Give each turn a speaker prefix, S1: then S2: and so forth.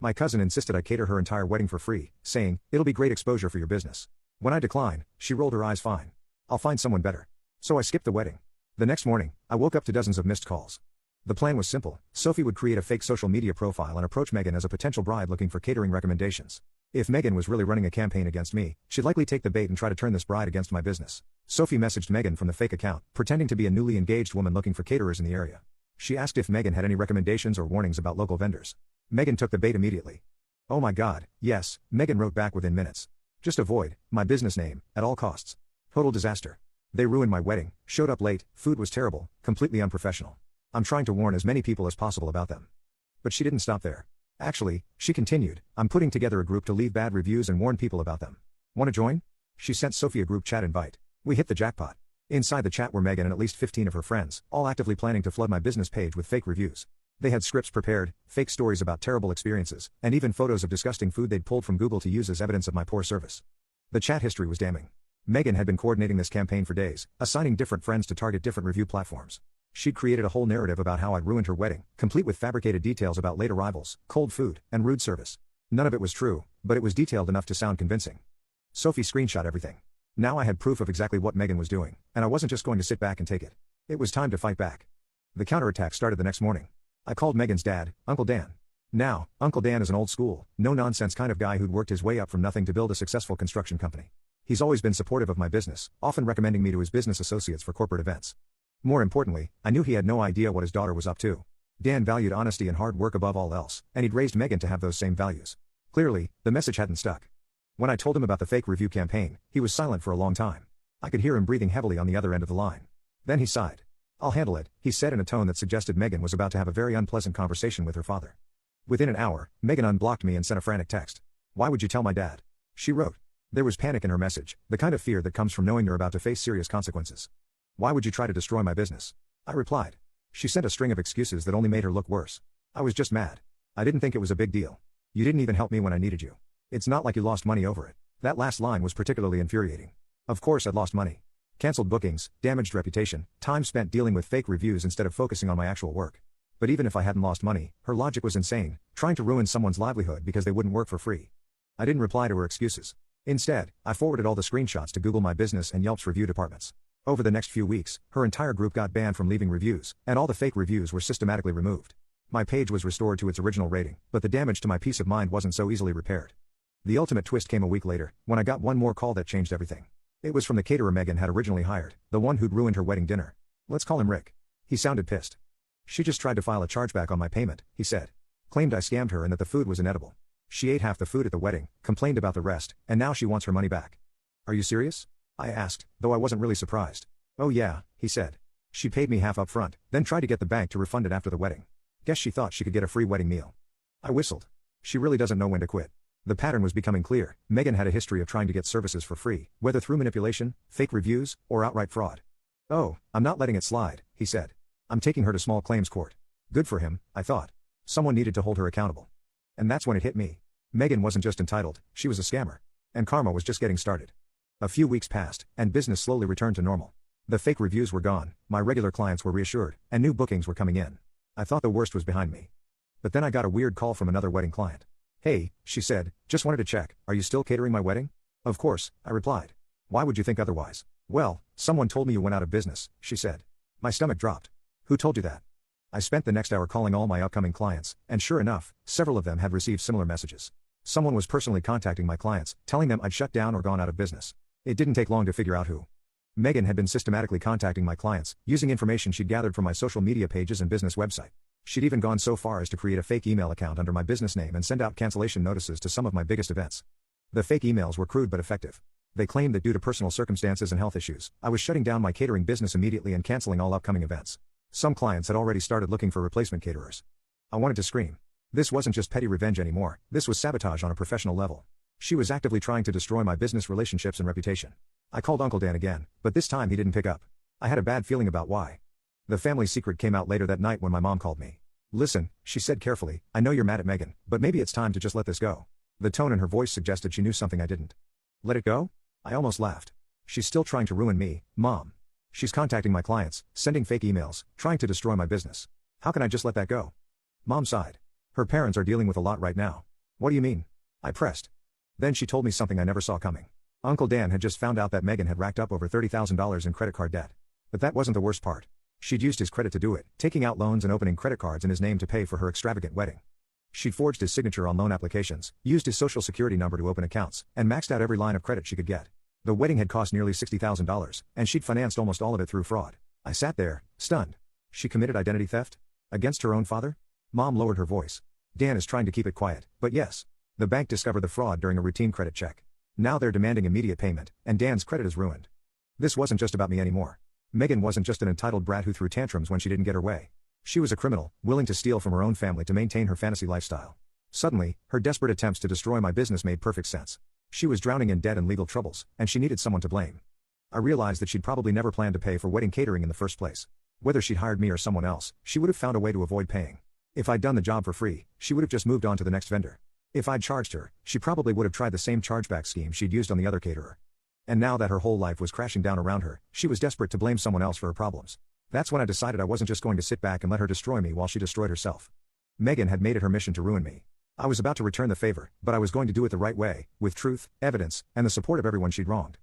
S1: My cousin insisted I cater her entire wedding for free, saying, "It'll be great exposure for your business." When I declined, she rolled her eyes. "Fine. I'll find someone better." So I skipped the wedding. The next morning, I woke up to dozens of missed calls. The plan was simple. Sophie would create a fake social media profile and approach Megan as a potential bride looking for catering recommendations. If Megan was really running a campaign against me, she'd likely take the bait and try to turn this bride against my business. Sophie messaged Megan from the fake account, pretending to be a newly engaged woman looking for caterers in the area. She asked if Megan had any recommendations or warnings about local vendors. Megan took the bait immediately. "Oh my God, yes," Megan wrote back within minutes. "Just avoid my business name at all costs." Total disaster. They ruined my wedding, showed up late, food was terrible, completely unprofessional. I'm trying to warn as many people as possible about them. But she didn't stop there. Actually, she continued, "I'm putting together a group to leave bad reviews and warn people about them. Want to join?" She sent Sophie a group chat invite. We hit the jackpot. Inside the chat were Megan and at least 15 of her friends, all actively planning to flood my business page with fake reviews. They had scripts prepared, fake stories about terrible experiences, and even photos of disgusting food they'd pulled from Google to use as evidence of my poor service. The chat history was damning. Megan had been coordinating this campaign for days, assigning different friends to target different review platforms. She'd created a whole narrative about how I'd ruined her wedding, complete with fabricated details about late arrivals, cold food, and rude service. None of it was true, but it was detailed enough to sound convincing. Sophie screenshot everything. Now I had proof of exactly what Megan was doing, and I wasn't just going to sit back and take it. It was time to fight back. The counterattack started the next morning. I called Megan's dad, Uncle Dan. Now, Uncle Dan is an old school, no-nonsense kind of guy who'd worked his way up from nothing to build a successful construction company. He's always been supportive of my business, often recommending me to his business associates for corporate events. More importantly, I knew he had no idea what his daughter was up to. Dan valued honesty and hard work above all else, and he'd raised Megan to have those same values. Clearly, the message hadn't stuck. When I told him about the fake review campaign, he was silent for a long time. I could hear him breathing heavily on the other end of the line. Then he sighed. "I'll handle it," he said in a tone that suggested Megan was about to have a very unpleasant conversation with her father. Within an hour, Megan unblocked me and sent a frantic text. "Why would you tell my dad?" she wrote. There was panic in her message, the kind of fear that comes from knowing you're about to face serious consequences. "Why would you try to destroy my business?" I replied. She sent a string of excuses that only made her look worse. "I was just mad. I didn't think it was a big deal. You didn't even help me when I needed you. It's not like you lost money over it." That last line was particularly infuriating. Of course I'd lost money. Cancelled bookings, damaged reputation, time spent dealing with fake reviews instead of focusing on my actual work. But even if I hadn't lost money, her logic was insane, trying to ruin someone's livelihood because they wouldn't work for free. I didn't reply to her excuses. Instead, I forwarded all the screenshots to Google My Business and Yelp's review departments. Over the next few weeks, her entire group got banned from leaving reviews, and all the fake reviews were systematically removed. My page was restored to its original rating, but the damage to my peace of mind wasn't so easily repaired. The ultimate twist came a week later, when I got one more call that changed everything. It was from the caterer Megan had originally hired, the one who'd ruined her wedding dinner. Let's call him Rick. He sounded pissed. "She just tried to file a chargeback on my payment," he said. "Claimed I scammed her and that the food was inedible. She ate half the food at the wedding, complained about the rest, and now she wants her money back." "Are you serious?" I asked, though I wasn't really surprised. "Oh yeah," he said. "She paid me half up front, then tried to get the bank to refund it after the wedding. Guess she thought she could get a free wedding meal." I whistled. She really doesn't know when to quit. The pattern was becoming clear. Megan had a history of trying to get services for free, whether through manipulation, fake reviews, or outright fraud. "Oh, I'm not letting it slide," he said. "I'm taking her to small claims court." Good for him, I thought. Someone needed to hold her accountable. And that's when it hit me. Megan wasn't just entitled, she was a scammer. And karma was just getting started. A few weeks passed, and business slowly returned to normal. The fake reviews were gone, my regular clients were reassured, and new bookings were coming in. I thought the worst was behind me. But then I got a weird call from another wedding client. "Hey," she said, "just wanted to check, are you still catering my wedding?" "Of course," I replied. "Why would you think otherwise?" "Well, someone told me you went out of business," she said. My stomach dropped. "Who told you that?" I spent the next hour calling all my upcoming clients, and sure enough, several of them had received similar messages. Someone was personally contacting my clients, telling them I'd shut down or gone out of business. It didn't take long to figure out who. Megan had been systematically contacting my clients, using information she'd gathered from my social media pages and business website. She'd even gone so far as to create a fake email account under my business name and send out cancellation notices to some of my biggest events. The fake emails were crude but effective. They claimed that due to personal circumstances and health issues, I was shutting down my catering business immediately and canceling all upcoming events. Some clients had already started looking for replacement caterers. I wanted to scream. This wasn't just petty revenge anymore, this was sabotage on a professional level. She was actively trying to destroy my business relationships and reputation. I called Uncle Dan again, but this time he didn't pick up. I had a bad feeling about why. The family secret came out later that night when my mom called me. "Listen," she said carefully, "I know you're mad at Megan, but maybe it's time to just let this go." The tone in her voice suggested she knew something I didn't. "Let it go?" I almost laughed. "She's still trying to ruin me, Mom. She's contacting my clients, sending fake emails, trying to destroy my business. How can I just let that go?" Mom sighed. "Her parents are dealing with a lot right now. What do you mean? I pressed. Then she told me something I never saw coming. Uncle Dan had just found out that Megan had racked up over $30,000 in credit card debt. But that wasn't the worst part. She'd used his credit to do it, taking out loans and opening credit cards in his name to pay for her extravagant wedding. She'd forged his signature on loan applications, used his social security number to open accounts, and maxed out every line of credit she could get. The wedding had cost nearly $60,000, and she'd financed almost all of it through fraud. I sat there, stunned. She committed identity theft? Against her own father? Mom lowered her voice. Dan is trying to keep it quiet, but yes. The bank discovered the fraud during a routine credit check. Now they're demanding immediate payment, and Dan's credit is ruined. This wasn't just about me anymore. Megan wasn't just an entitled brat who threw tantrums when she didn't get her way. She was a criminal, willing to steal from her own family to maintain her fantasy lifestyle. Suddenly, her desperate attempts to destroy my business made perfect sense. She was drowning in debt and legal troubles, and she needed someone to blame. I realized that she'd probably never planned to pay for wedding catering in the first place. Whether she'd hired me or someone else, she would have found a way to avoid paying. If I'd done the job for free, she would have just moved on to the next vendor. If I'd charged her, she probably would have tried the same chargeback scheme she'd used on the other caterer. And now that her whole life was crashing down around her, she was desperate to blame someone else for her problems. That's when I decided I wasn't just going to sit back and let her destroy me while she destroyed herself. Megan had made it her mission to ruin me. I was about to return the favor, but I was going to do it the right way, with truth, evidence, and the support of everyone she'd wronged.